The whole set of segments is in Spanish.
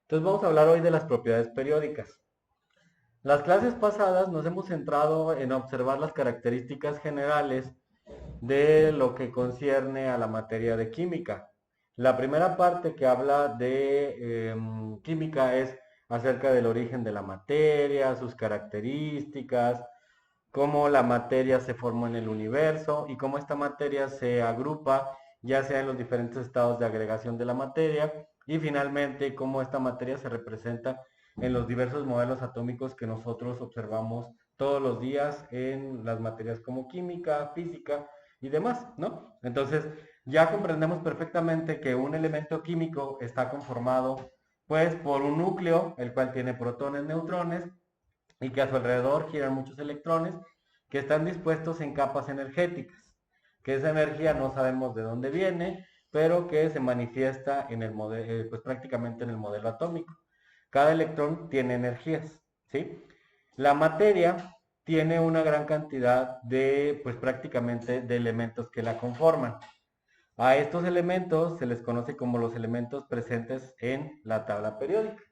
Entonces vamos a hablar hoy de las propiedades periódicas. Las clases pasadas nos hemos centrado en observar las características generales de lo que concierne a la materia de química. La primera parte que habla de química es acerca del origen de la materia, sus características, cómo la materia se formó en el universo y cómo esta materia se agrupa, ya sea en los diferentes estados de agregación de la materia, y finalmente cómo esta materia se representa en los diversos modelos atómicos que nosotros observamos todos los días en las materias como química, física y demás, ¿no? Entonces, ya comprendemos perfectamente que un elemento químico está conformado pues por un núcleo, el cual tiene protones, neutrones, y que a su alrededor giran muchos electrones que están dispuestos en capas energéticas, que esa energía no sabemos de dónde viene, pero que se manifiesta en el modelo, pues prácticamente en el modelo atómico. Cada electrón tiene energías, ¿sí? La materia tiene una gran cantidad de, pues prácticamente de elementos que la conforman. A estos elementos se les conoce como los elementos presentes en la tabla periódica.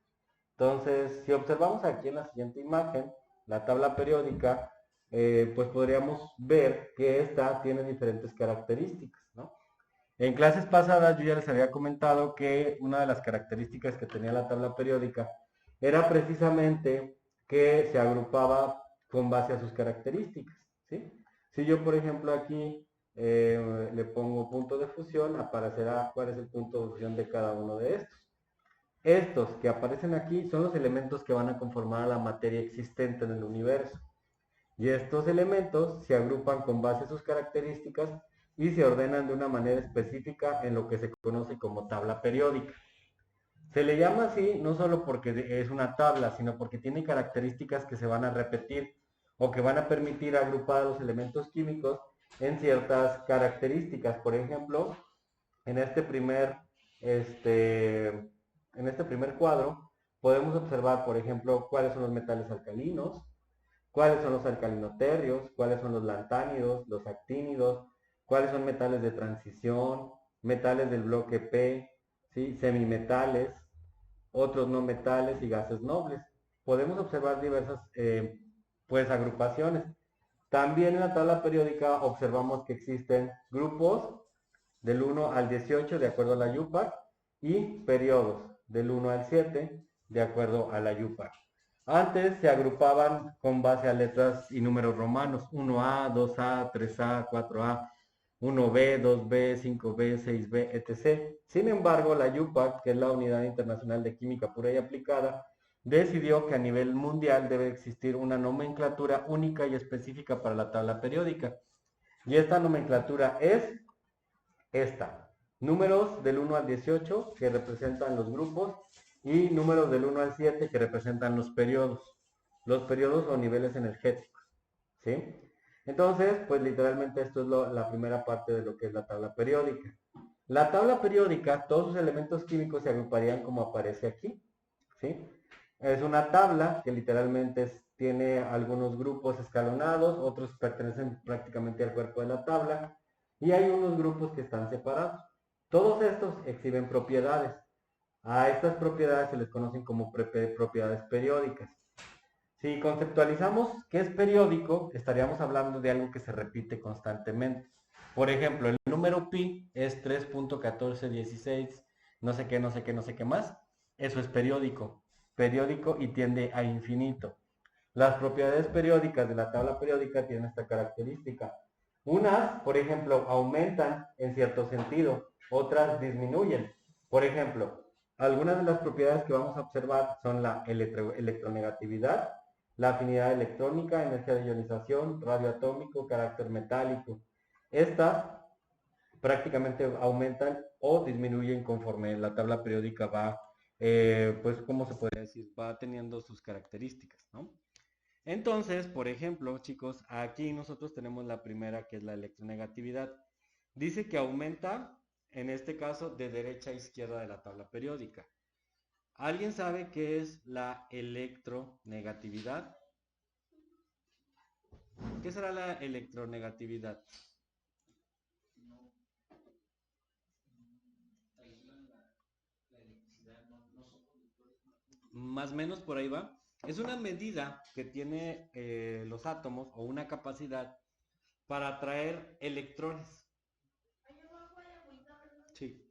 Entonces, si observamos aquí en la siguiente imagen, la tabla periódica, pues podríamos ver que esta tiene diferentes características, ¿no? En clases pasadas yo ya les había comentado que una de las características que tenía la tabla periódica era precisamente que se agrupaba con base a sus características, ¿sí? Si yo, por ejemplo, aquí le pongo punto de fusión, aparecerá cuál es el punto de fusión de cada uno de estos. Estos que aparecen aquí son los elementos que van a conformar la materia existente en el universo. Y estos elementos se agrupan con base a sus características y se ordenan de una manera específica en lo que se conoce como tabla periódica. Se le llama así no solo porque es una tabla, sino porque tiene características que se van a repetir o que van a permitir agrupar a los elementos químicos en ciertas características. Por ejemplo, en este primer, este, en este primer cuadro podemos observar, por ejemplo, cuáles son los metales alcalinos, cuáles son los alcalinoterrios, cuáles son los lantánidos, los actínidos, cuáles son metales de transición, metales del bloque P, ¿sí? Semimetales, otros no metales y gases nobles. Podemos observar diversas pues agrupaciones. También en la tabla periódica observamos que existen grupos del 1 al 18 de acuerdo a la UPAC y periodos del 1 al 7 de acuerdo a la UPAC. Antes se agrupaban con base a letras y números romanos, 1A, 2A, 3A, 4A, 1B, 2B, 5B, 6B, etc. Sin embargo, la UPAC, que es la Unidad Internacional de Química Pura y Aplicada, decidió que a nivel mundial debe existir una nomenclatura única y específica para la tabla periódica. Y esta nomenclatura es esta. Números del 1 al 18 que representan los grupos y números del 1 al 7 que representan los periodos. Los periodos o niveles energéticos, ¿sí? Entonces, pues literalmente esto es la primera parte de lo que es la tabla periódica. La tabla periódica, todos sus elementos químicos se agruparían como aparece aquí, ¿sí? Es una tabla que literalmente tiene algunos grupos escalonados, otros pertenecen prácticamente al cuerpo de la tabla, y hay unos grupos que están separados. Todos estos exhiben propiedades. A estas propiedades se les conocen como propiedades periódicas. Si conceptualizamos qué es periódico, estaríamos hablando de algo que se repite constantemente. Por ejemplo, el número pi es 3.1416, no sé qué, no sé qué, no sé qué más. Eso es periódico. Periódico y tiende a infinito. Las propiedades periódicas de la tabla periódica tienen esta característica. Unas, por ejemplo, aumentan en cierto sentido, otras disminuyen. Por ejemplo, algunas de las propiedades que vamos a observar son la electronegatividad, la afinidad electrónica, energía de ionización, radio atómico, carácter metálico. Estas prácticamente aumentan o disminuyen conforme la tabla periódica va, pues, ¿cómo se podría decir? Va teniendo sus características, ¿no? Entonces, por ejemplo, chicos, aquí nosotros tenemos la primera que es la electronegatividad. Dice que aumenta, en este caso, de derecha a izquierda de la tabla periódica. ¿Alguien sabe qué es la electronegatividad? ¿Qué será la electronegatividad? más o menos por ahí va. Es una medida que tiene los átomos o una capacidad para atraer electrones. Sí.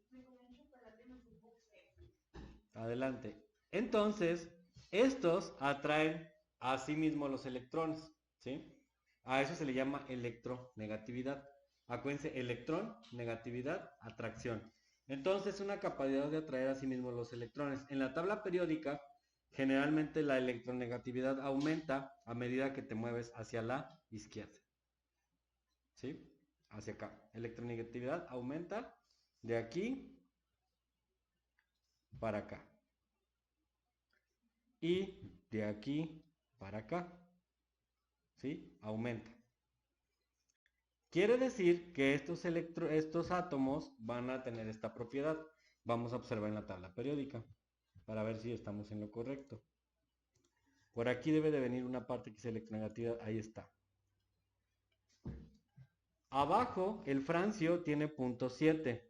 Adelante. Entonces, estos atraen a sí mismos los electrones, ¿sí? A eso se le llama electronegatividad. Acuérdense, electrón, negatividad, atracción. Entonces, una capacidad de atraer a sí mismos los electrones. En la tabla periódica, generalmente la electronegatividad aumenta a medida que te mueves hacia la izquierda, ¿sí? Hacia acá. Electronegatividad aumenta de aquí para acá. Y de aquí para acá, ¿sí? Aumenta. Quiere decir que estos átomos van a tener esta propiedad. Vamos a observar en la tabla periódica para ver si estamos en lo correcto. Por aquí debe de venir una parte que es electronegatividad, ahí está. Abajo el francio tiene 0.7,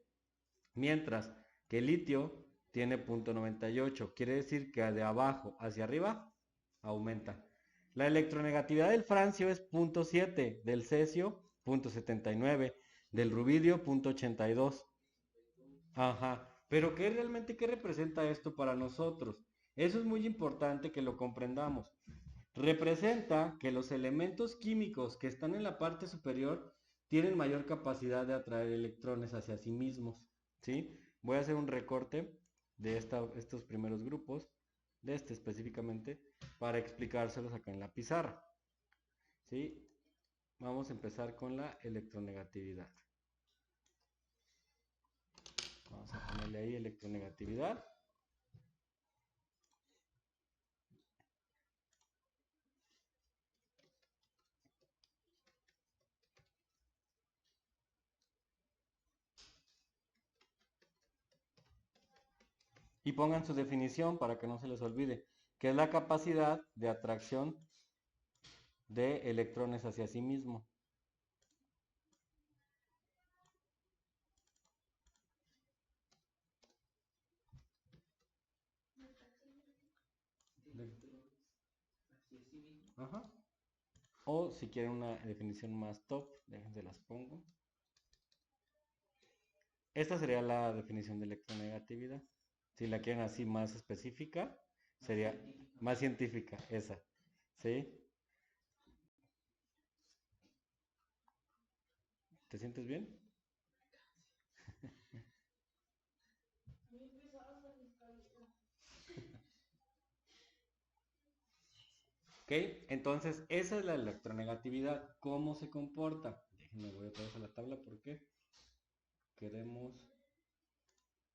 mientras que el litio tiene 0.98. Quiere decir que de abajo hacia arriba aumenta. La electronegatividad del francio es 0.7, del cesio 0.79, del rubidio 0.82. Ajá, pero ¿qué representa esto para nosotros? Eso es muy importante que lo comprendamos. Representa que los elementos químicos que están en la parte superior tienen mayor capacidad de atraer electrones hacia sí mismos, ¿sí? Voy a hacer un recorte de estos primeros grupos, de este específicamente, para explicárselos acá en la pizarra, ¿sí? Vamos a empezar con la electronegatividad. Vamos a ponerle ahí electronegatividad. Y pongan su definición para que no se les olvide, que es la capacidad de atracción de electrones hacia sí mismo. Ajá. O si quieren una definición más top, déjense las pongo. Esta sería la definición de electronegatividad. Si la quieren así más específica, sería más científica, esa. ¿Sí? ¿Te sientes bien? Ok, entonces esa es la electronegatividad. ¿Cómo se comporta? Déjenme voy otra vez a la tabla porque queremos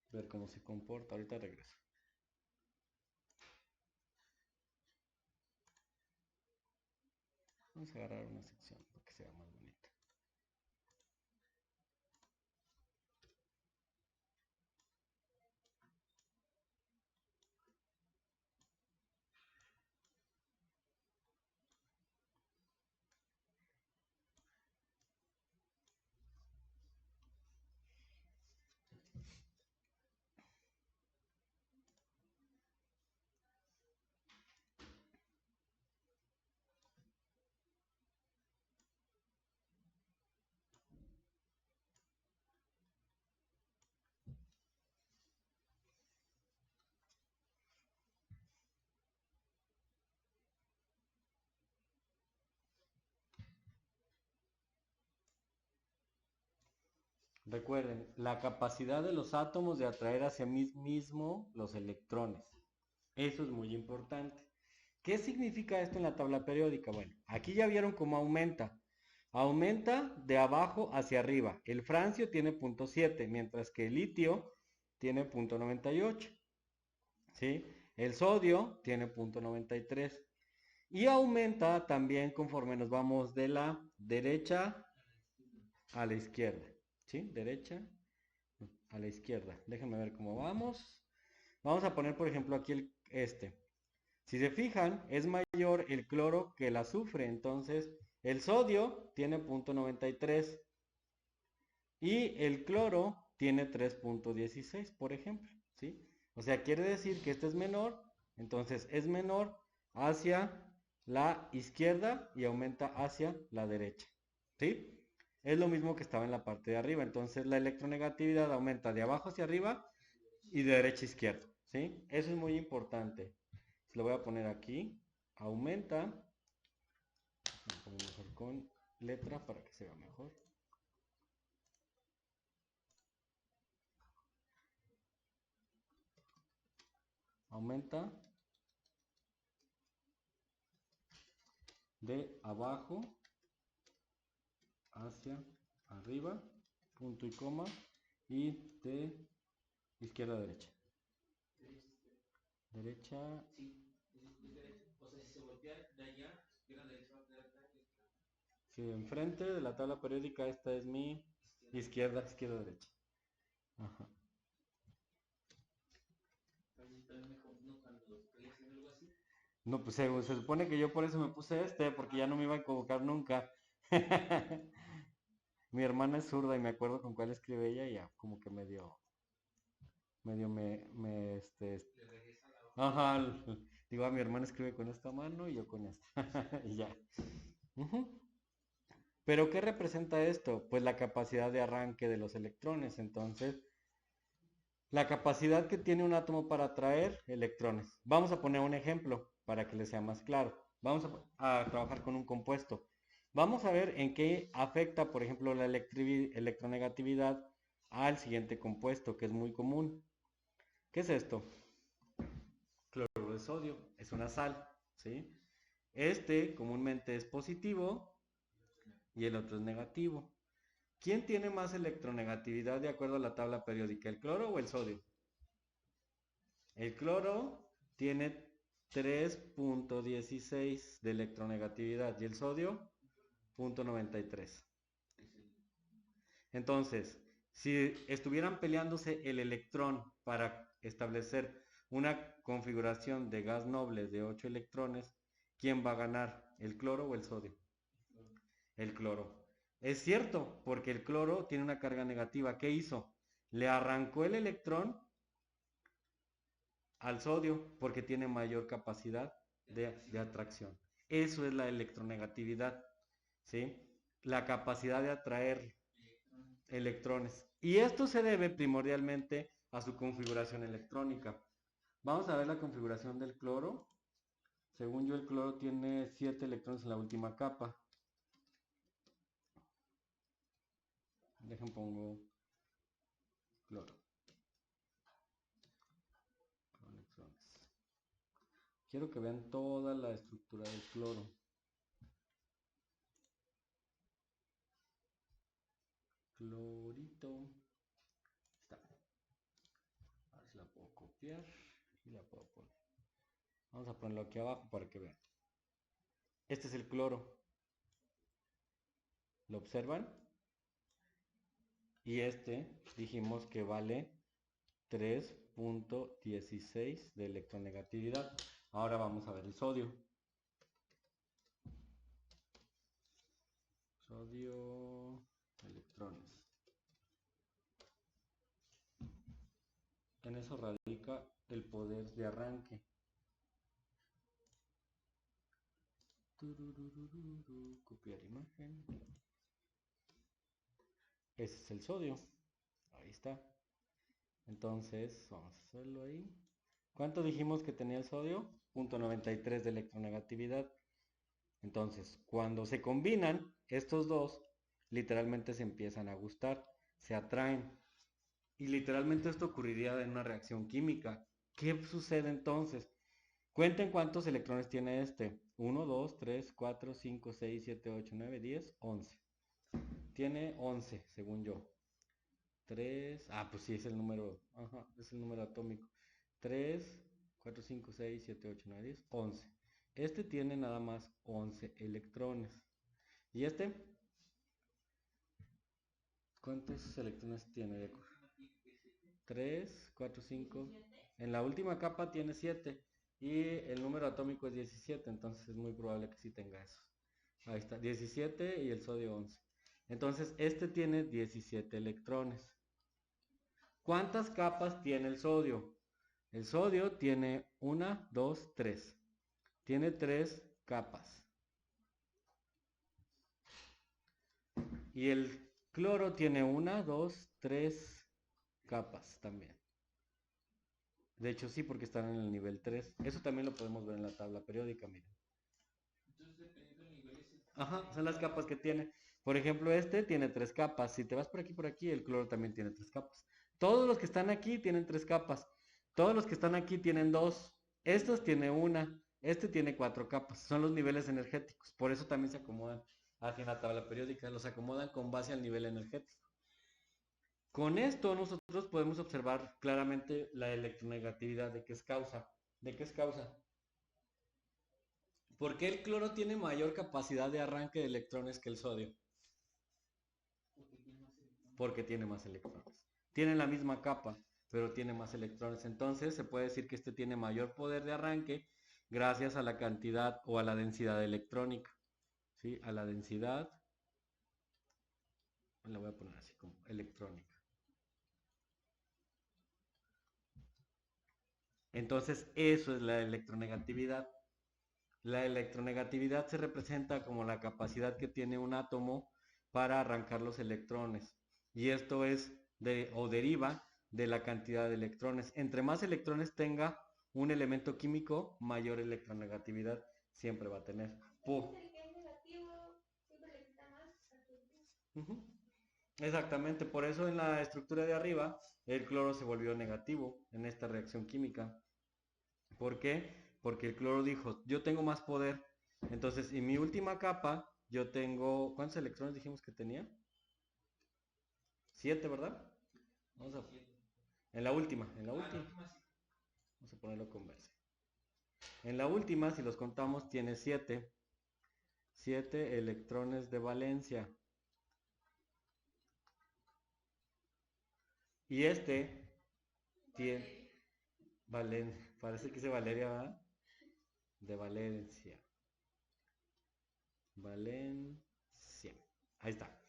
ver cómo se comporta. Ahorita regreso. Vamos a agarrar una sección para que sea más bonita. Recuerden, la capacidad de los átomos de atraer hacia sí mismo los electrones. Eso es muy importante. ¿Qué significa esto en la tabla periódica? Bueno, aquí ya vieron cómo aumenta. Aumenta de abajo hacia arriba. El francio tiene 0.7, mientras que el litio tiene 0.98. ¿Sí? El sodio tiene 0.93. Y aumenta también conforme nos vamos de la derecha a la izquierda. ¿Sí? Derecha a la izquierda. Déjenme ver cómo vamos. Vamos a poner, por ejemplo, aquí este. Si se fijan, es mayor el cloro que el azufre. Entonces, el sodio tiene 0.93 y el cloro tiene 3.16, por ejemplo. ¿Sí? O sea, quiere decir que este es menor Entonces es menor hacia la izquierda y aumenta hacia la derecha. ¿Sí? Es lo mismo que estaba en la parte de arriba. Entonces la electronegatividad aumenta de abajo hacia arriba y de derecha a izquierda. ¿Sí? Eso es muy importante. Lo voy a poner aquí. Aumenta. Lo pongo mejor con letra para que se vea mejor. Aumenta de abajo hacia arriba, punto y coma, y de izquierda a derecha. Derecha. Si de enfrente de la tabla periódica esta es mi izquierda, izquierda, derecha. Ajá. No, pues se supone que yo por eso me puse porque ya no me iba a equivocar nunca. Mi hermana es zurda y me acuerdo con cuál escribe ella y ya como que medio ajá, digo, mi hermana escribe con esta mano y yo con esta. Y ya. Ujú. Pero ¿qué representa esto? Pues la capacidad de arranque de los electrones. Entonces, la capacidad que tiene un átomo para atraer electrones. Vamos a poner un ejemplo para que les sea más claro. Vamos a trabajar con un compuesto. Vamos a ver en qué afecta, por ejemplo, la electronegatividad al siguiente compuesto, que es muy común. ¿Qué es esto? Cloruro de sodio. Es una sal, ¿sí? Este comúnmente es positivo y el otro es negativo. ¿Quién tiene más electronegatividad de acuerdo a la tabla periódica, el cloro o el sodio? El cloro tiene 3.16 de electronegatividad y el sodio 0.93. Entonces, si estuvieran peleándose el electrón para establecer una configuración de gas noble de 8 electrones, ¿quién va a ganar? ¿El cloro o el sodio? El cloro. Es cierto, porque el cloro tiene una carga negativa. ¿Qué hizo? Le arrancó el electrón al sodio porque tiene mayor capacidad de atracción. Eso es la electronegatividad, ¿sí? La capacidad de atraer electrones. Y esto se debe primordialmente a su configuración electrónica. Vamos a ver la configuración del cloro. Según yo, el cloro tiene 7 electrones en la última capa. Dejen pongo cloro. Electrones. Quiero que vean toda la estructura del cloro. Clorito. Está. A ver si la puedo copiar y la puedo poner. Vamos a ponerlo aquí abajo para que vean. Este es el cloro. ¿Lo observan? Y este dijimos que vale 3.16 de electronegatividad. Ahora vamos a ver el sodio. Sodio, electrones. En eso radica el poder de arranque. Copiar imagen. Ese es el sodio. Ahí está. Entonces, vamos a hacerlo ahí. ¿Cuánto dijimos que tenía el sodio? 0.93 de electronegatividad. Entonces, cuando se combinan estos dos, literalmente se empiezan a gustar, se atraen. Y literalmente esto ocurriría en una reacción química. ¿Qué sucede entonces? Cuenten cuántos electrones tiene este. 1, 2, 3, 4, 5, 6, 7, 8, 9, 10, 11. Tiene 11, según yo. 3, pues sí, es el número, ajá, es el número atómico. 3, 4, 5, 6, 7, 8, 9, 10, 11. Este tiene nada más 11 electrones. ¿Y este? ¿Cuántos electrones tiene? 3, 4, 5. En la última capa tiene 7. Y el número atómico es 17. Entonces es muy probable que sí tenga eso. Ahí está, 17 y el sodio 11. Entonces este tiene 17 electrones. ¿Cuántas capas tiene el sodio? El sodio tiene 1, 2, 3. Tiene 3 capas. Y el cloro tiene 1, 2, 3 capas también. De hecho sí, porque están en el nivel 3. Eso también lo podemos ver en la tabla periódica, miren. Entonces, dependiendo del nivel, Ajá, son las capas que tiene. Por ejemplo, este tiene 3 capas. Si te vas por aquí, el cloro también tiene 3 capas. Todos los que están aquí tienen 3 capas. Todos los que están aquí tienen 2. Estos tiene 1. Este tiene 4 capas. Son los niveles energéticos. Por eso también se acomodan así en la tabla periódica. Los acomodan con base al nivel energético. Con esto nosotros podemos observar claramente la electronegatividad. ¿De qué es causa? ¿De qué es causa? ¿Por qué el cloro tiene mayor capacidad de arranque de electrones que el sodio? Porque tiene más electrones. Tienen la misma capa, pero tiene más electrones. Entonces se puede decir que este tiene mayor poder de arranque gracias a la cantidad o a la densidad electrónica. ¿Sí? A la densidad, la voy a poner así como electrónica. Entonces eso es la electronegatividad. La electronegatividad se representa como la capacidad que tiene un átomo para arrancar los electrones. Y esto es o deriva de la cantidad de electrones. Entre más electrones tenga un elemento químico, mayor electronegatividad siempre va a tener. Exactamente, por eso en la estructura de arriba el cloro se volvió negativo en esta reacción química. ¿Por qué? Porque el cloro dijo, yo tengo más poder. Entonces, en mi última capa, yo tengo... ¿Cuántos electrones dijimos que tenía? 7, ¿verdad? Vamos a... En la última. Vamos a ponerlo con verse. En la última, si los contamos, tiene 7. 7 electrones de valencia. Y este tiene... Parece que dice Valeria, ¿verdad? De Valencia. Valencia. Ahí está.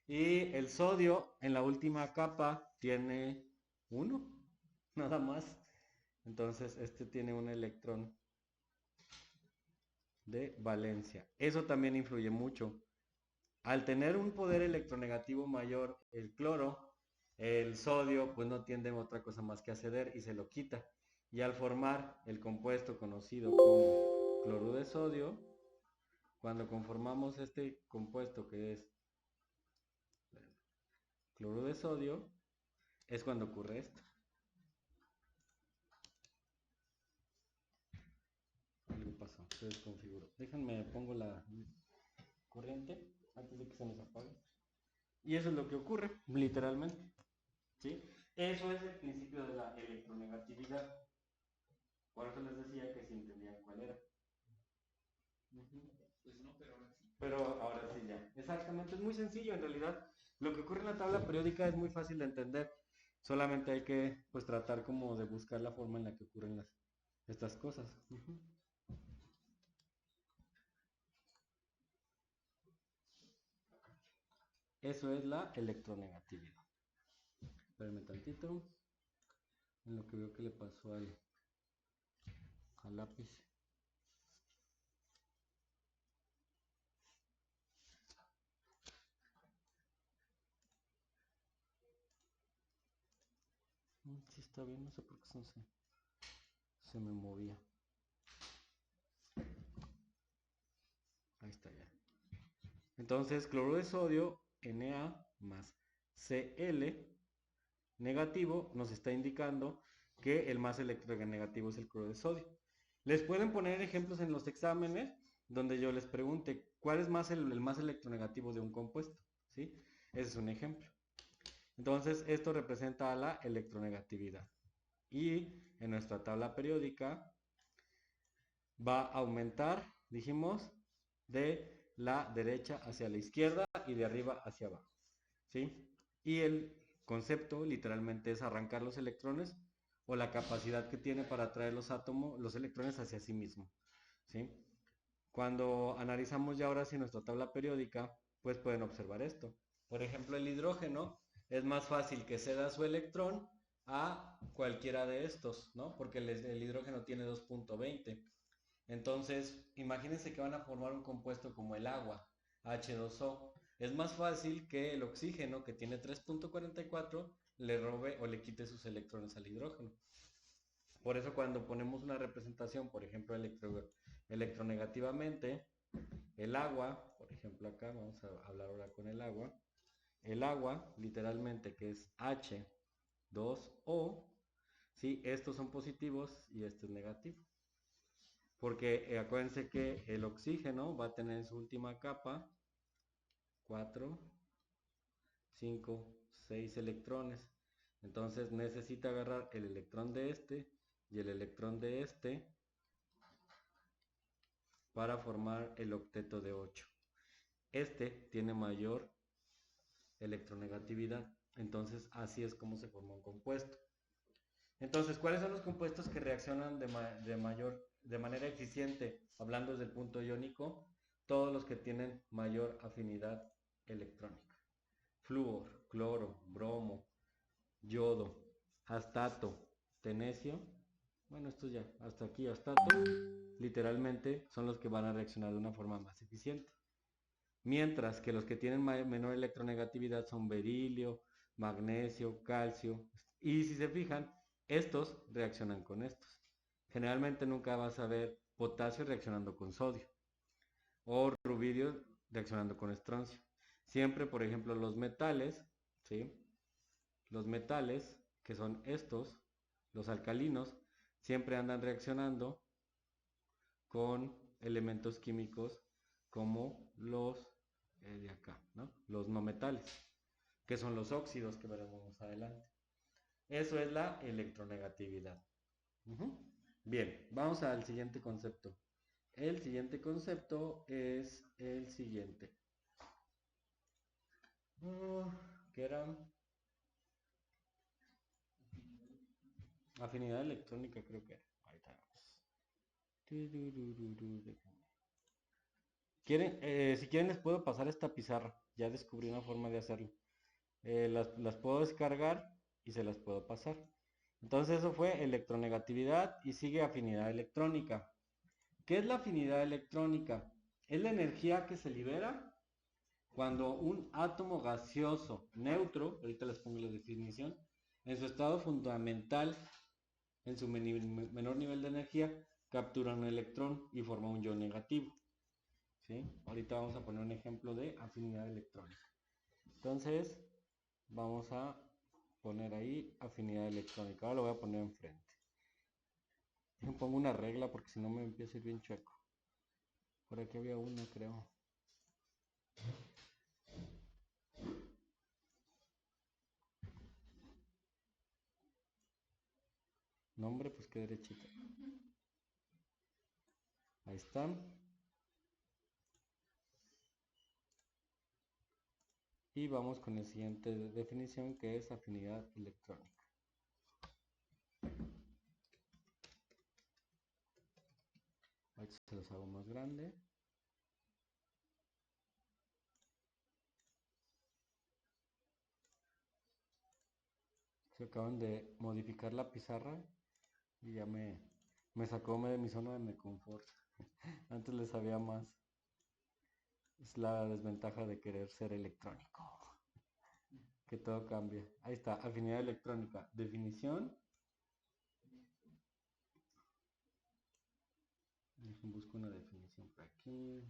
Y el sodio en la última capa tiene 1, nada más. Entonces este tiene un electrón de valencia. Eso también influye mucho. Al tener un poder electronegativo mayor el cloro, el sodio pues no tiende a otra cosa más que a ceder y se lo quita. Y al formar el compuesto conocido como cloruro de sodio, cuando conformamos este compuesto que es cloruro de sodio, es cuando ocurre esto. Algo pasó, se desconfiguró. Déjenme, pongo la corriente antes de que se nos apague. Y eso es lo que ocurre, literalmente. ¿Sí? Eso es el principio de la electronegatividad. Por eso les decía que si entendían cuál era. Pues no, pero ahora sí. Pero ahora sí ya. Exactamente, es muy sencillo en realidad. Lo que ocurre en la tabla periódica es muy fácil de entender. Solamente hay que pues tratar como de buscar la forma en la que ocurren estas cosas. Eso es la electronegatividad. Espérenme tantito. En lo que veo que le pasó al lápiz. Sí está bien, no sé por qué se me movía. Ahí está ya. Entonces, cloruro de sodio, Na más Cl negativo, nos está indicando que el más electronegativo es el cloruro de sodio. Les pueden poner ejemplos en los exámenes donde yo les pregunte cuál es más el más electronegativo de un compuesto. ¿Sí? Ese es un ejemplo. Entonces, esto representa a la electronegatividad. Y en nuestra tabla periódica va a aumentar, dijimos, de la derecha hacia la izquierda y de arriba hacia abajo. ¿Sí? Y el concepto literalmente es arrancar los electrones o la capacidad que tiene para atraer los átomos, los electrones hacia sí mismo. ¿Sí? Cuando analizamos ya ahora sí nuestra tabla periódica, pues pueden observar esto. Por ejemplo, el hidrógeno es más fácil que ceda su electrón a cualquiera de estos, ¿no? Porque el hidrógeno tiene 2.20. Entonces, imagínense que van a formar un compuesto como el agua, H2O. Es más fácil que el oxígeno, que tiene 3.44, le robe o le quite sus electrones al hidrógeno. Por eso cuando ponemos una representación, por ejemplo, electronegativamente, el agua, por ejemplo acá, vamos a hablar ahora con el agua, literalmente, que es H2O, ¿sí? Estos son positivos y este es negativo. Porque acuérdense que el oxígeno va a tener en su última capa 4, 5, 6 electrones. Entonces necesita agarrar el electrón de este y el electrón de este para formar el octeto de 8. Este tiene mayor electronegatividad. Entonces así es como se forma un compuesto. Entonces, ¿cuáles son los compuestos que reaccionan de manera eficiente, hablando desde el punto iónico? Todos los que tienen mayor afinidad electrónica. Flúor, cloro, bromo, yodo, astato, tenesio. Bueno, esto ya, hasta aquí astato, literalmente son los que van a reaccionar de una forma más eficiente. Mientras que los que tienen menor electronegatividad son berilio, magnesio, calcio. Y si se fijan, estos reaccionan con estos. Generalmente nunca vas a ver potasio reaccionando con sodio o rubidio reaccionando con estroncio. Siempre, por ejemplo, los metales, ¿sí? Los metales, que son estos, los alcalinos, siempre andan reaccionando con elementos químicos como los de acá, ¿no? Los no metales, que son los óxidos que veremos más adelante. Eso es la electronegatividad. Bien, vamos al siguiente concepto. El siguiente concepto es el siguiente. ¿Qué era? Afinidad electrónica creo que era. Ahorita vamos. Si quieren les puedo pasar esta pizarra. Ya descubrí una forma de hacerlo. Las puedo descargar y se las puedo pasar. Entonces eso fue electronegatividad y sigue afinidad electrónica. ¿Qué es la afinidad electrónica? Es la energía que se libera cuando un átomo gaseoso neutro, ahorita les pongo la definición, en su estado fundamental, en su menor nivel de energía, captura un electrón y forma un ion negativo. ¿Sí? Ahorita vamos a poner un ejemplo de afinidad electrónica. Entonces, vamos a poner ahí afinidad electrónica. Ahora lo voy a poner enfrente. Me pongo una regla porque si no me empieza a ir bien chueco. Por aquí había una, creo. Nombre, pues qué derechito. Ahí está. Y vamos con la siguiente definición, que es afinidad electrónica. Ahorita se los hago más grande. Se acaban de modificar la pizarra y ya me sacó de mi zona de confort. Antes les sabía más. Es la desventaja de querer ser electrónico. Que todo cambia. Ahí está, afinidad electrónica. Definición. Busco una definición por aquí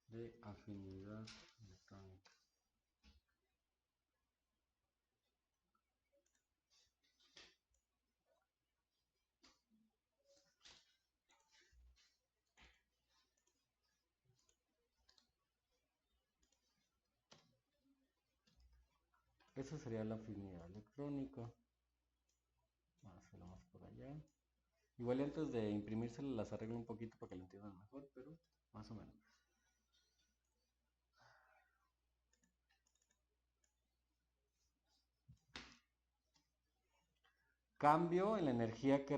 de afinidad electrónica. Esa sería la afinidad electrónica. Vamos a hacerlo más por allá. Igual y antes de imprimírselo las arreglo un poquito para que lo entiendan mejor, pero más o menos. Cambio en la energía que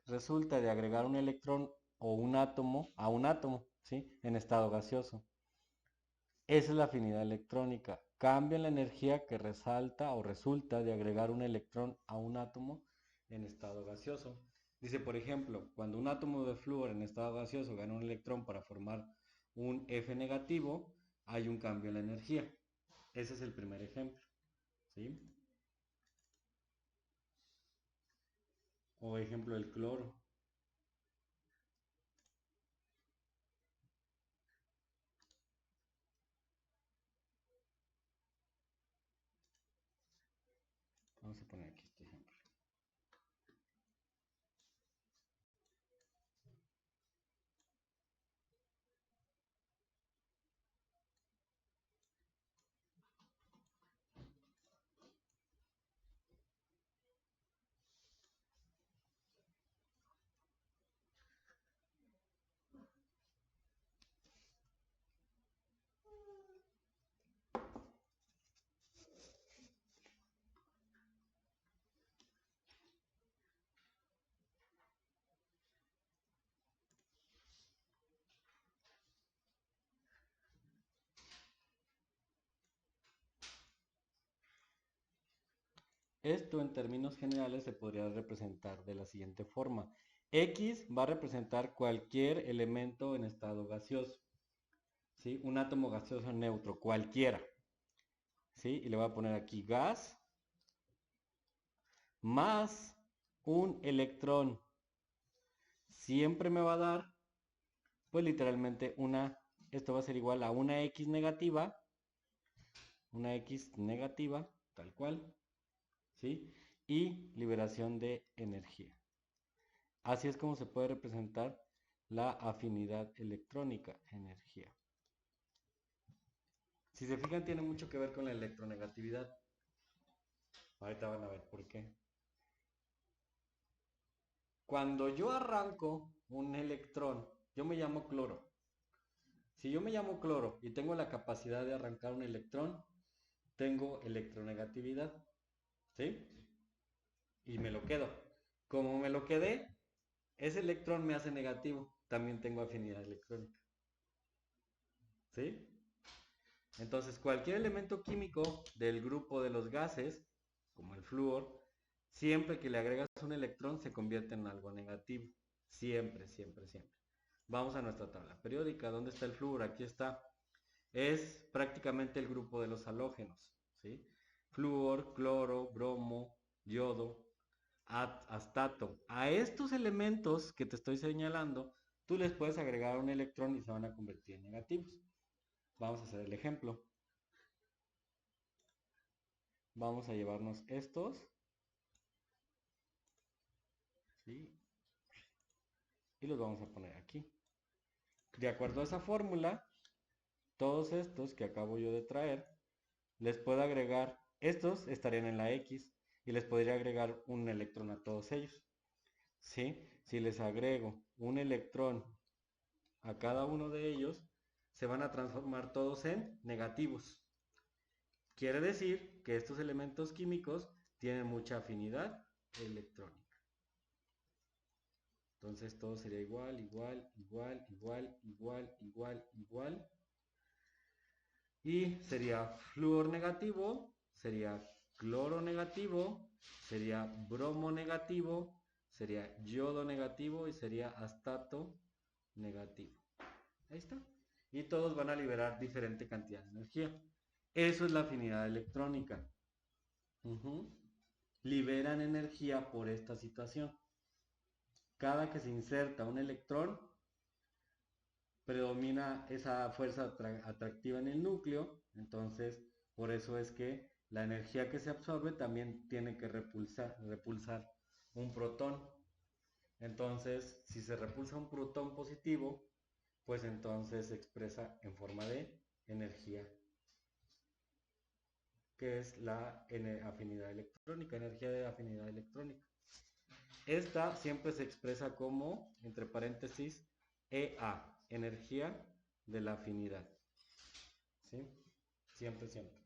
resulta de agregar un electrón o un átomo a un átomo, ¿sí? En estado gaseoso. Esa es la afinidad electrónica. cambia la energía que resalta o resulta de agregar un electrón a un átomo en estado gaseoso. Dice, por ejemplo, cuando un átomo de flúor en estado gaseoso gana un electrón para formar un F negativo, hay un cambio en la energía. Ese es el primer ejemplo, ¿sí? O ejemplo, el cloro. Vamos a poner aquí este ejemplo. Esto en términos generales se podría representar de la siguiente forma. X va a representar cualquier elemento en estado gaseoso, ¿sí? Un átomo gaseoso neutro, cualquiera, ¿sí? Y le voy a poner aquí gas más un electrón. Siempre me va a dar, pues literalmente esto va a ser igual a una X negativa, tal cual, ¿sí? Y liberación de energía. Así es como se puede representar la afinidad electrónica, energía. Si se fijan, tiene mucho que ver con la electronegatividad. Ahorita van a ver por qué. Cuando yo arranco un electrón, yo me llamo cloro. Si yo me llamo cloro y tengo la capacidad de arrancar un electrón, tengo electronegatividad, ¿sí? Y me lo quedo. Como me lo quedé, ese electrón me hace negativo. También tengo afinidad electrónica, ¿sí? Entonces, cualquier elemento químico del grupo de los gases, como el flúor, siempre que le agregas un electrón se convierte en algo negativo. Siempre, siempre, siempre. Vamos a nuestra tabla periódica. ¿Dónde está el flúor? Aquí está. Es prácticamente el grupo de los halógenos, ¿sí? Flúor, cloro, bromo, yodo, astato. A estos elementos que te estoy señalando, tú les puedes agregar un electrón y se van a convertir en negativos. Vamos a hacer el ejemplo. Vamos a llevarnos estos, ¿sí? Y los vamos a poner aquí. De acuerdo a esa fórmula, todos estos que acabo yo de traer, les puedo agregar, estos estarían en la X, y les podría agregar un electrón a todos ellos, ¿sí? Si les agrego un electrón a cada uno de ellos, se van a transformar todos en negativos. Quiere decir que estos elementos químicos tienen mucha afinidad electrónica. Entonces todo sería igual, igual, igual, igual, igual, igual, igual. Y sería flúor negativo, sería cloro negativo, sería bromo negativo, sería yodo negativo y sería astato negativo. Ahí está. Y todos van a liberar diferente cantidad de energía. Eso es la afinidad electrónica. Liberan energía por esta situación. Cada que se inserta un electrón, predomina esa fuerza atractiva en el núcleo, entonces por eso es que la energía que se absorbe también tiene que repulsar un protón. Entonces, si se repulsa un protón positivo, pues entonces se expresa en forma de energía, que es la afinidad electrónica, energía de afinidad electrónica. Esta siempre se expresa como, entre paréntesis, EA, energía de la afinidad. ¿Sí? Siempre, siempre.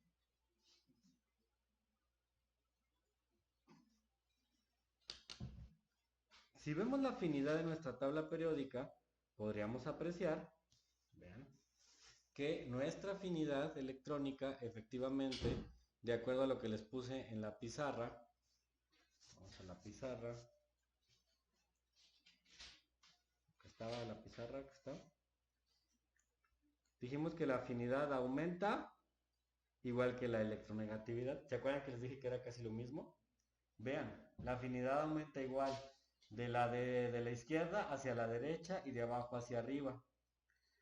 Si vemos la afinidad de nuestra tabla periódica, podríamos apreciar, vean, que nuestra afinidad electrónica, efectivamente, de acuerdo a lo que les puse en la pizarra, vamos a la pizarra, que estaba la pizarra, que está, dijimos que la afinidad aumenta igual que la electronegatividad. ¿Se acuerdan que les dije que era casi lo mismo? Vean, la afinidad aumenta igual de la izquierda hacia la derecha y de abajo hacia arriba.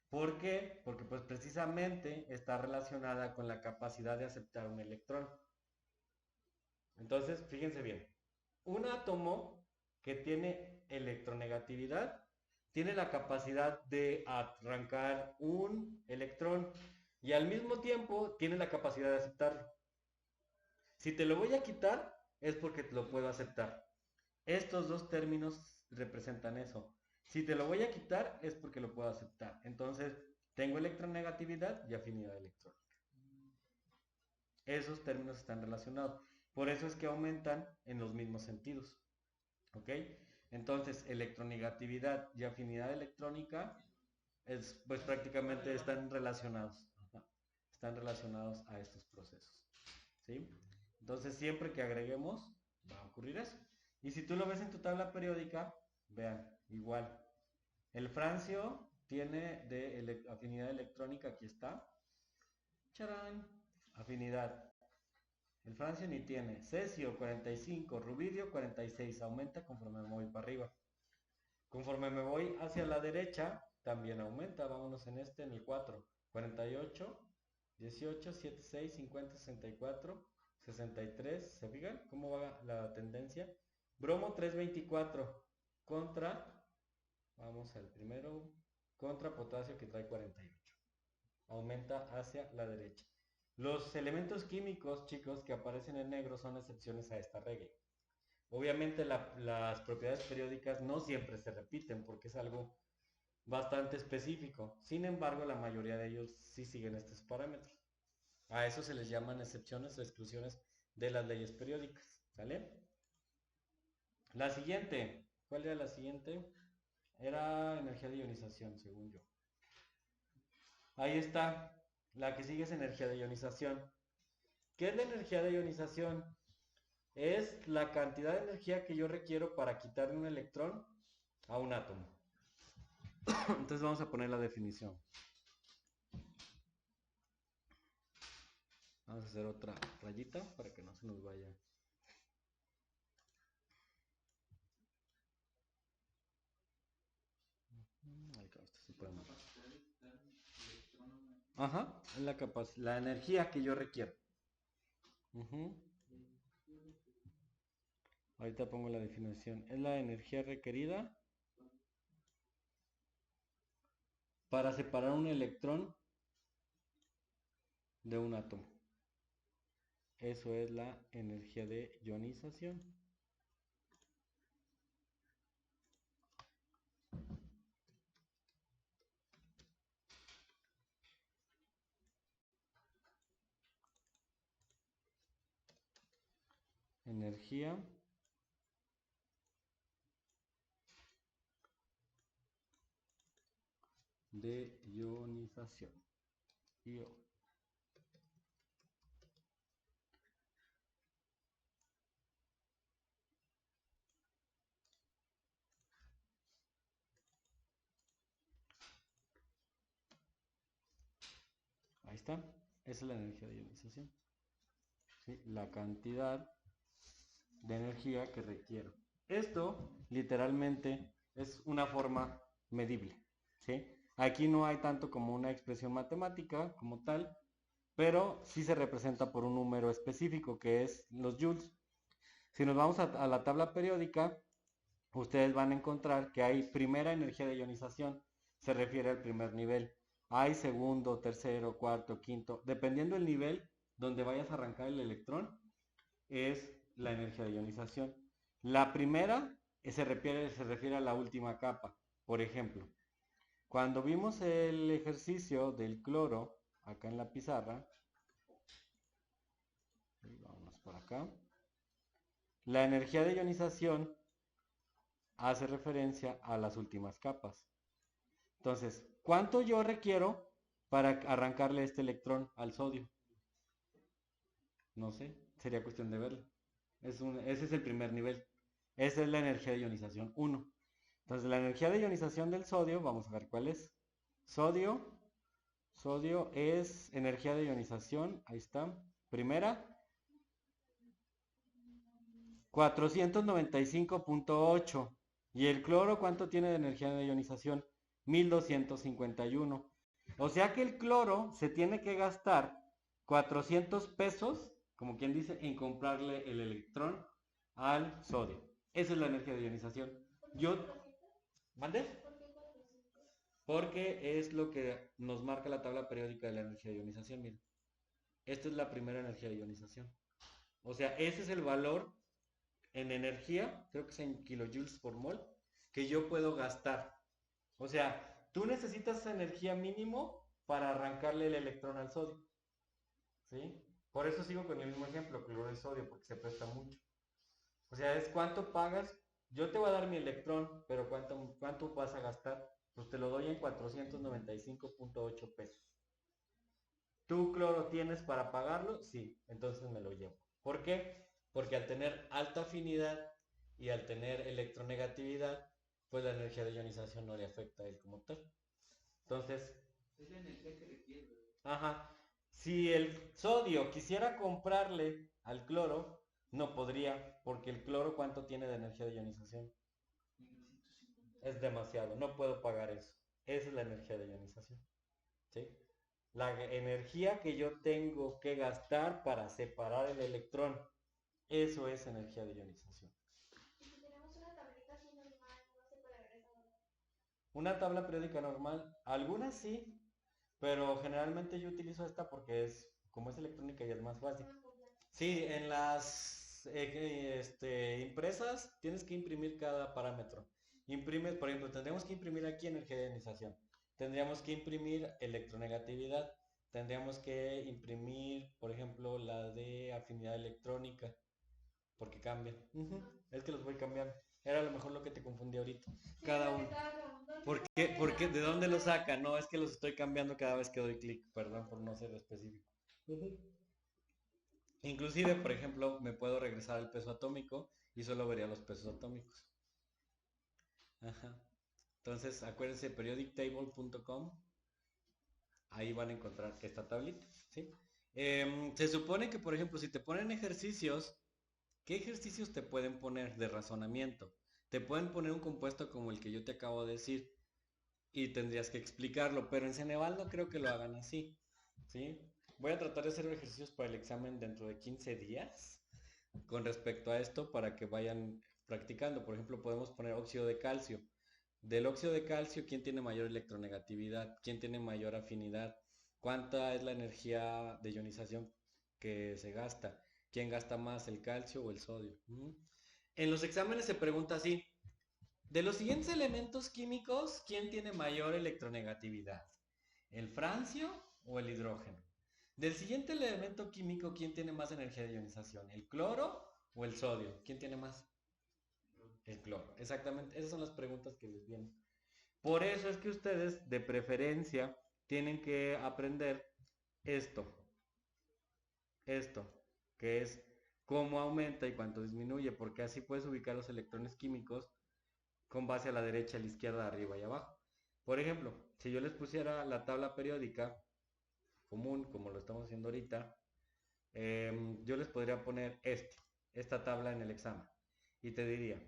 ¿Por qué? Porque pues precisamente está relacionada con la capacidad de aceptar un electrón. Entonces, fíjense bien, un átomo que tiene electronegatividad tiene la capacidad de arrancar un electrón y al mismo tiempo tiene la capacidad de aceptarlo. Si te lo voy a quitar es porque te lo puedo aceptar. Estos dos términos representan eso. Si te lo voy a quitar es porque lo puedo aceptar. Entonces, tengo electronegatividad y afinidad electrónica. Esos términos están relacionados. Por eso es que aumentan en los mismos sentidos. ¿Ok? Entonces, electronegatividad y afinidad electrónica pues prácticamente están relacionados. Están relacionados a estos procesos. ¿Sí? Entonces, siempre que agreguemos, va a ocurrir eso. Y si tú lo ves en tu tabla periódica, vean, igual. El francio tiene de afinidad electrónica, aquí está. ¡Charán! Afinidad. El francio ni tiene. Cesio 45, rubidio 46. Aumenta conforme me voy para arriba. Conforme me voy hacia la derecha, también aumenta. Vámonos en el 4. 48, 18, 76, 50, 64, 63. ¿Se fijan cómo va la tendencia? Bromo 324 contra, vamos al primero, contra potasio que trae 48. Aumenta hacia la derecha. Los elementos químicos, chicos, que aparecen en negro son excepciones a esta regla. Obviamente las propiedades periódicas no siempre se repiten porque es algo bastante específico. Sin embargo, la mayoría de ellos sí siguen estos parámetros. A eso se les llaman excepciones o exclusiones de las leyes periódicas. ¿Sale? La siguiente. ¿Cuál era la siguiente? Era energía de ionización, según yo. Ahí está. La que sigue es energía de ionización. ¿Qué es la energía de ionización? Es la cantidad de energía que yo requiero para quitarle un electrón a un átomo. Entonces vamos a poner la definición. Vamos a hacer otra rayita para que no se nos vaya. Esto se puede marcar. Ajá, es la energía que yo requiero. Ahorita pongo la definición. Es la energía requerida para separar un electrón de un átomo. Eso es la energía de ionización. Energía de ionización. Ahí está. Esa es la energía de ionización. ¿Sí? La cantidad de energía que requiero. Esto literalmente es una forma medible. ¿Sí? Aquí no hay tanto como una expresión matemática como tal, pero sí se representa por un número específico que es los joules. Si nos vamos a la tabla periódica, ustedes van a encontrar que hay primera energía de ionización, se refiere al primer nivel. Hay segundo, tercero, cuarto, quinto, dependiendo del nivel donde vayas a arrancar el electrón, es la energía de ionización. La primera se refiere a la última capa. Por ejemplo, cuando vimos el ejercicio del cloro, acá en la pizarra, vamos por acá, la energía de ionización hace referencia a las últimas capas. Entonces, ¿cuánto yo requiero para arrancarle este electrón al sodio? No sé, sería cuestión de verlo. Ese es el primer nivel. Esa es la energía de ionización 1. Entonces, la energía de ionización del sodio, vamos a ver cuál es. Sodio es energía de ionización, ahí está. Primera, 495.8. ¿Y el cloro cuánto tiene de energía de ionización? 1251. O sea que el cloro se tiene que gastar 400 pesos, como quien dice, en comprarle el electrón al sodio. Esa es la energía de ionización. Yo, ¿mande? Porque es lo que nos marca la tabla periódica de la energía de ionización. Miren, esta es la primera energía de ionización. O sea, ese es el valor en energía, creo que es en kilojoules por mol, que yo puedo gastar. O sea, tú necesitas esa energía mínimo para arrancarle el electrón al sodio. ¿Sí? Por eso sigo con el mismo ejemplo, cloruro de sodio, porque se presta mucho. O sea, es cuánto pagas. Yo te voy a dar mi electrón, pero ¿cuánto vas a gastar? Pues te lo doy en 495.8 pesos. ¿Tú cloro tienes para pagarlo? Sí, entonces me lo llevo. ¿Por qué? Porque al tener alta afinidad y al tener electronegatividad, pues la energía de ionización no le afecta a él como tal. Entonces, Es la energía que requiere. ajá, si el sodio quisiera comprarle al cloro, no podría, porque el cloro ¿cuánto tiene de energía de ionización? 1950. Es demasiado, no puedo pagar eso. Esa es la energía de ionización. ¿Sí? La energía que yo tengo que gastar para separar el electrón, eso es energía de ionización. Y si tenemos una tablita así normal, no se puede ver esa hora. Una tabla periódica normal, algunas sí, pero generalmente yo utilizo esta porque como es electrónica y es más fácil. Más completa. Sí, en las impresas tienes que imprimir cada parámetro. Imprimes, por ejemplo, tendríamos que imprimir aquí energía de ionización. Tendríamos que imprimir electronegatividad. Tendríamos que imprimir, por ejemplo, la de afinidad electrónica, porque cambia. Ujú, es que los voy cambiando. Era a lo mejor lo que te confundí ahorita. Sí, Cada lo que uno. estaba preguntando. ¿Por qué? ¿De dónde lo saca? No, es que los estoy cambiando cada vez que doy clic. Perdón por no ser específico. Ujú. Inclusive, por ejemplo, me puedo regresar al peso atómico y solo vería los pesos atómicos. Ajá. Entonces, acuérdense, periodictable.com. Ahí van a encontrar esta tablita, ¿sí? Se supone que, por ejemplo, si te ponen ejercicios, ¿qué ejercicios te pueden poner de razonamiento? Te pueden poner un compuesto como el que yo te acabo de decir y tendrías que explicarlo, pero en Ceneval no creo que lo hagan así, ¿sí? Voy a tratar de hacer ejercicios para el examen dentro de 15 días con respecto a esto para que vayan practicando. Por ejemplo, podemos poner óxido de calcio. Del óxido de calcio, ¿quién tiene mayor electronegatividad? ¿Quién tiene mayor afinidad? ¿Cuánta es la energía de ionización que se gasta? ¿Quién gasta más, el calcio o el sodio? En los exámenes se pregunta así, de los siguientes elementos químicos, ¿quién tiene mayor electronegatividad? ¿El francio o el hidrógeno? Del siguiente elemento químico, ¿quién tiene más energía de ionización? ¿El cloro o el sodio? ¿Quién tiene más? El cloro, exactamente. Esas son las preguntas que les vienen. Por eso es que ustedes, de preferencia, tienen que aprender esto, esto, que es cómo aumenta y cuánto disminuye, porque así puedes ubicar los electrones químicos con base a la derecha, a la izquierda, arriba y abajo. Por ejemplo, si yo les pusiera la tabla periódica común, como lo estamos haciendo ahorita, yo les podría poner esta tabla en el examen. Y te diría,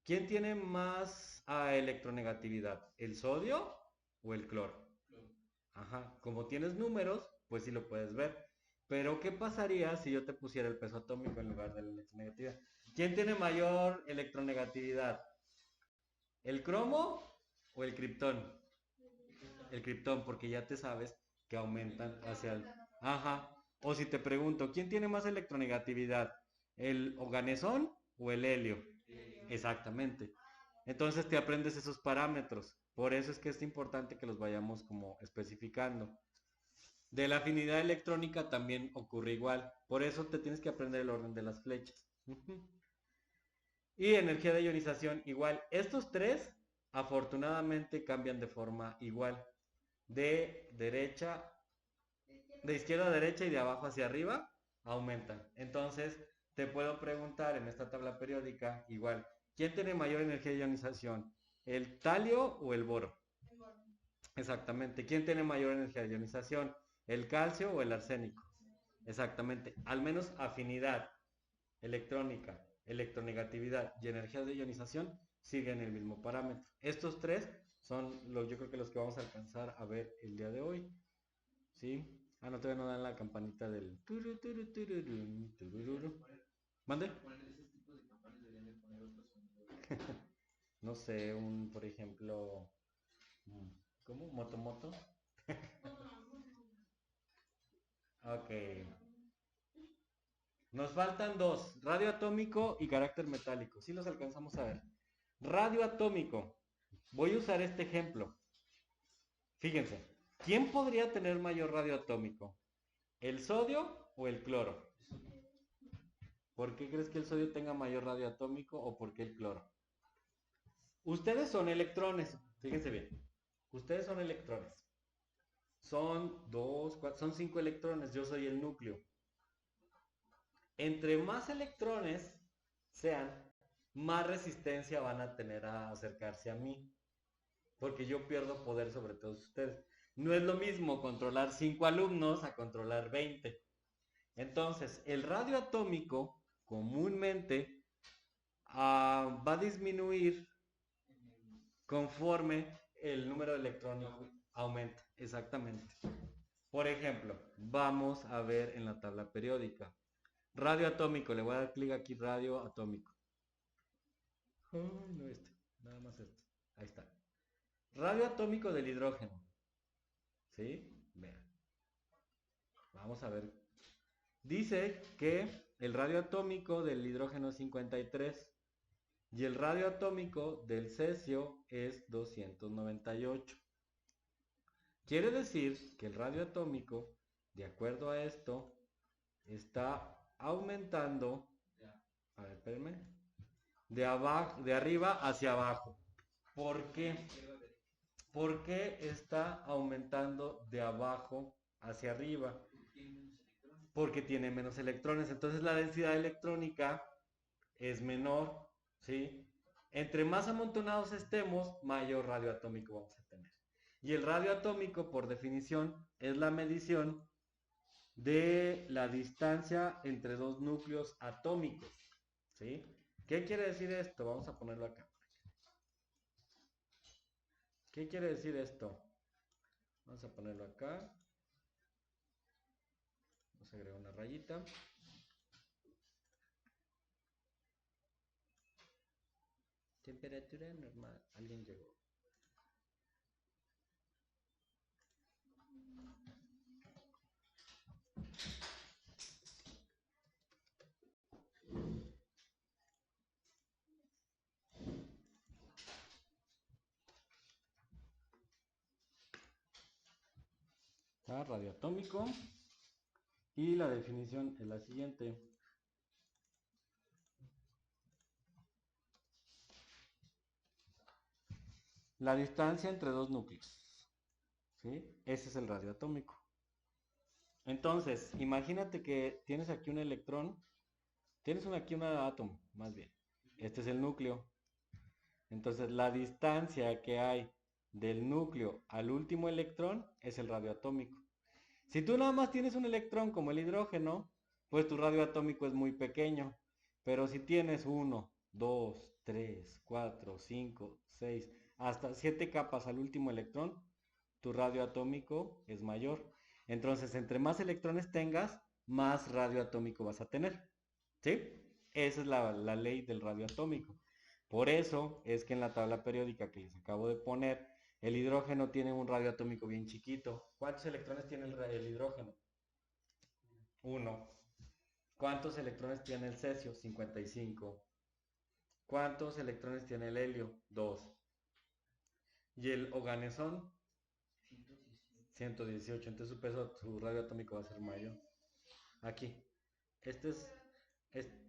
¿quién tiene más electronegatividad? ¿El sodio o el cloro? Ajá, como tienes números, pues sí lo puedes ver. Pero ¿qué pasaría si yo te pusiera el peso atómico en lugar de la electronegatividad? ¿Quién tiene mayor electronegatividad? ¿El cromo o el criptón? El criptón, porque ya te sabes que aumentan hacia el... Ajá. O si te pregunto, ¿quién tiene más electronegatividad? ¿El organesón o el helio? Exactamente. Entonces te aprendes esos parámetros. Por eso es que es importante que los vayamos como especificando. De la afinidad electrónica también ocurre igual. Por eso te tienes que aprender el orden de las flechas. Y energía de ionización igual. Estos tres afortunadamente cambian de forma igual. de derecha, de izquierda a derecha y de abajo hacia arriba, aumentan. Entonces, te puedo preguntar en esta tabla periódica, igual, ¿quién tiene mayor energía de ionización? ¿El talio o el boro? Exactamente. ¿Quién tiene mayor energía de ionización? ¿El calcio o el arsénico? Exactamente. Al menos afinidad electrónica, electronegatividad y energía de ionización siguen el mismo parámetro. Estos tres son los, yo creo que los que vamos a alcanzar a ver el día de hoy. ¿Sí? Ah, no, todavía no dan la campanita del... ¿Mande? No sé, un, por ejemplo... ¿Cómo? ¿Motomoto? Ok. Nos faltan dos, radio atómico y carácter metálico. Sí los alcanzamos a ver. Radio atómico. Voy a usar este ejemplo. Fíjense, ¿quién podría tener mayor radio atómico? ¿El sodio o el cloro? ¿Por qué crees que el sodio tenga mayor radio atómico o por qué el cloro? Ustedes son electrones, fíjense bien. Ustedes son electrones. Son dos, cuatro, son 5 electrones. Yo soy el núcleo. Entre más electrones sean, más resistencia van a tener a acercarse a mí. Porque yo pierdo poder sobre todos ustedes. No es lo mismo controlar 5 alumnos a controlar 20. Entonces, el radio atómico comúnmente va a disminuir conforme el número electrónico aumenta. Exactamente. Por ejemplo, vamos a ver en la tabla periódica. Radio atómico, le voy a dar clic aquí, radio atómico. Oh, no este, nada más este. Ahí está. Radio atómico del hidrógeno. ¿Sí? Vean. Vamos a ver. Dice que el radio atómico del hidrógeno es 53 y el radio atómico del cesio es 298. Quiere decir que el radio atómico, de acuerdo a esto, está aumentando. A ver, espérenme. De abajo, de arriba hacia abajo. ¿Por qué? ¿Por qué está aumentando de abajo hacia arriba? Porque tiene menos electrones. Entonces la densidad electrónica es menor, ¿sí? Entre más amontonados estemos, mayor radio atómico vamos a tener. Y el radio atómico, por definición, es la medición de la distancia entre dos núcleos atómicos, ¿sí? ¿Qué quiere decir esto? Vamos a ponerlo acá. ¿Qué quiere decir esto? Vamos a ponerlo acá. Vamos a agregar una rayita. Temperatura normal. Alguien llegó. Radioatómico. Y la definición es la siguiente. La distancia entre dos núcleos. ¿Sí? Ese es el radioatómico. Entonces, imagínate que tienes aquí un electrón. Tienes aquí un átomo, más bien. Este es el núcleo. Entonces, la distancia que hay del núcleo al último electrón es el radioatómico. Si tú nada más tienes un electrón como el hidrógeno, pues tu radio atómico es muy pequeño. Pero si tienes 1, 2, 3, 4, 5, 6, hasta 7 capas al último electrón, tu radio atómico es mayor. Entonces, entre más electrones tengas, más radio atómico vas a tener. ¿Sí? Esa es la ley del radio atómico. Por eso es que en la tabla periódica que les acabo de poner, el hidrógeno tiene un radio atómico bien chiquito. ¿Cuántos electrones tiene el hidrógeno? 1. ¿Cuántos electrones tiene el cesio? 55. ¿Cuántos electrones tiene el helio? 2. ¿Y el oganesón? 118. Entonces su peso, su radio atómico va a ser mayor. Aquí. Este es,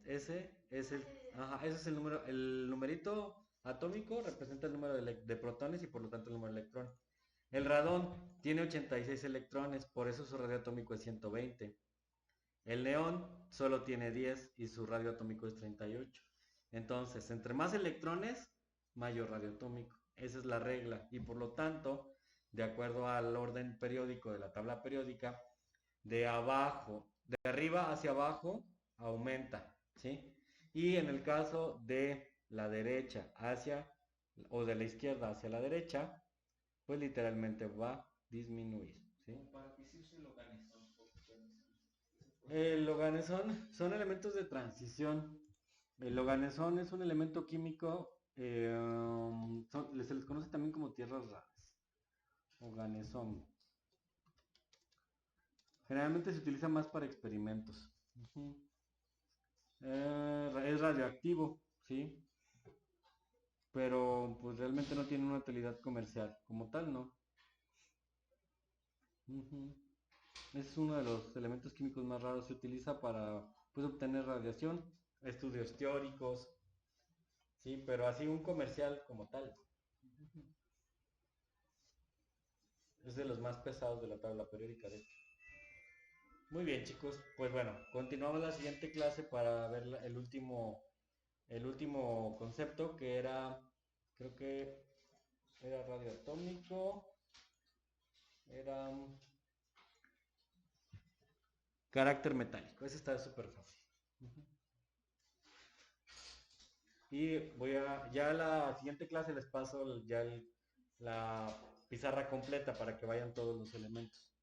ese es el, ajá, ese es el número, el numerito atómico representa el número de protones y por lo tanto el número de electrones. El radón tiene 86 electrones, por eso su radio atómico es 120. El neón solo tiene 10 y su radio atómico es 38. Entonces, entre más electrones, mayor radio atómico. Esa es la regla. Y por lo tanto, de acuerdo al orden periódico de la tabla periódica, de arriba hacia abajo, aumenta, ¿sí? Y en el caso de la derecha hacia, o de la izquierda hacia la derecha, pues literalmente va a disminuir, ¿sí? Como para que se use el organizón. El oganesón son elementos de transición. El oganesón es un elemento químico, se les conoce también como tierras raras. Oganesón. Generalmente se utiliza más para experimentos. Ujú. Es radioactivo, ¿sí? Pero pues realmente no tiene una utilidad comercial. Como tal, ¿no? Ujú. Es uno de los elementos químicos más raros. Se utiliza para pues, obtener radiación, estudios teóricos, ¿sí? Pero así un comercial como tal. Es de los más pesados de la tabla periódica, de hecho. Muy bien, chicos. Pues bueno, continuamos la siguiente clase para ver el último concepto que era, creo que era radioatómico, era carácter metálico. Ese está súper fácil. Y ya la siguiente clase les paso la pizarra completa para que vayan todos los elementos.